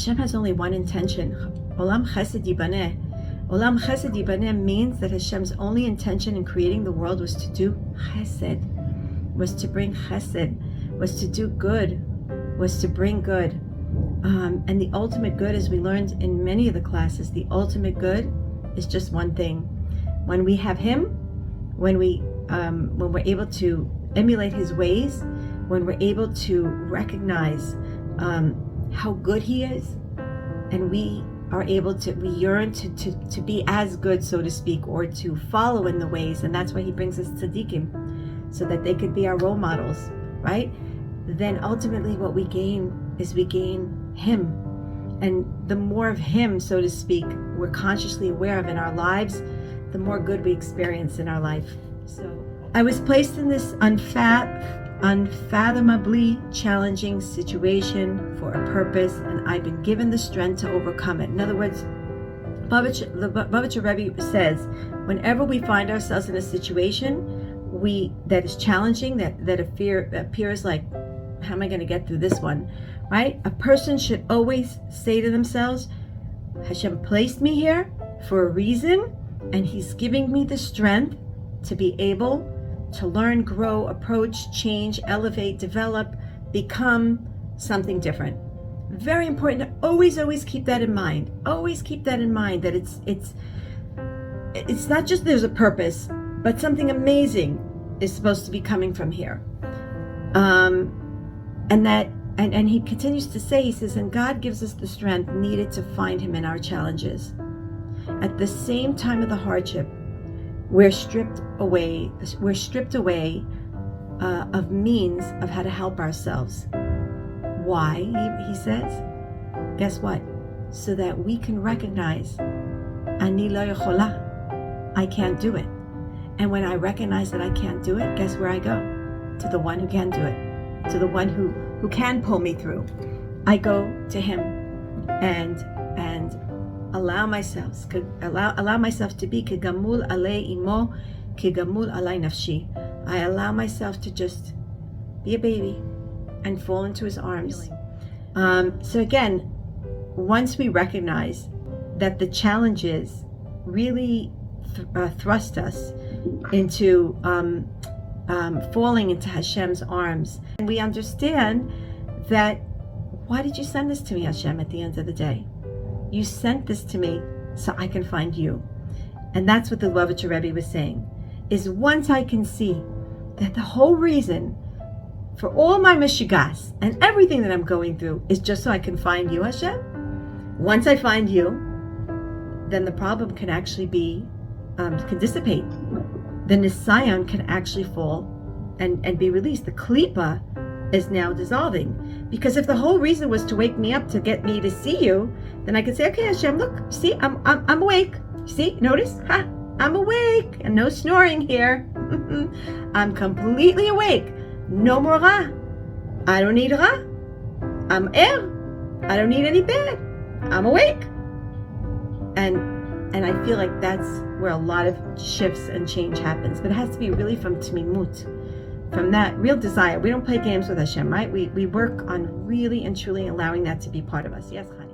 Hashem has only one intention. Olam chesed yibaneh. Olam chesed yibaneh means that Hashem's only intention in creating the world was to do chesed, was to bring chesed, was to do good, was to bring good. And the ultimate good, as we learned in many of the classes, the ultimate good is just one thing. When we have Him, when we're able to emulate His ways, when we're able to recognize how good He is, and we yearn to be as good, so to speak, or to follow in the ways, and that's why He brings us tzaddikim, so that they could be our role models, right? Then ultimately what we gain is we gain Him. And the more of Him, so to speak, we're consciously aware of in our lives, the more good we experience in our life. So I was placed in this unfathomably challenging situation for a purpose, and I've been given the strength to overcome it. In other words, the Lubavitcher Rebbe says, whenever we find ourselves in a situation that is challenging, that appears like, how am I going to get through this one, right? A person should always say to themselves, Hashem placed me here for a reason, and He's giving me the strength to be able to learn, grow, approach, change, elevate, develop, become something different. Very important to always keep that in mind. Always keep that in mind, that it's not just there's a purpose, but something amazing is supposed to be coming from here. And he continues to say, he says, and God gives us the strength needed to find Him in our challenges. At the same time of the hardship, we're stripped away of means of how to help ourselves. Why, he says? Guess what? So that we can recognize, Ani lo yachola, I can't do it. And when I recognize that I can't do it, guess where I go? To the one who can do it, to the one who can pull me through. I go to Him and allow myself to be kegamul alei imo, kegamul alei nafshi. I allow myself to just be a baby and fall into His arms. So again, once we recognize that the challenges really thrust us into falling into Hashem's arms, and we understand that, why did you send this to me, Hashem, at the end of the day? You sent this to me so I can find you. And that's what the Lubavitcher Rebbe was saying, is once I can see that the whole reason for all my mishigas and everything that I'm going through is just so I can find you, Hashem. Once I find you, then the problem can actually can dissipate. The nisayon can actually fall and be released. The klipa is now dissolving. Because if the whole reason was to wake me up to get me to see you, then I could say, okay, Hashem, look, see, I'm awake. See, notice? I'm awake, and no snoring here. I'm completely awake. No more ra. I don't need ra. I'm air. I don't need any bed. I'm awake. And I feel like that's where a lot of shifts and change happens. But it has to be really from tmimut, from that real desire. We don't play games with Hashem, right? We work on really and truly allowing that to be part of us. Yes, Chaim.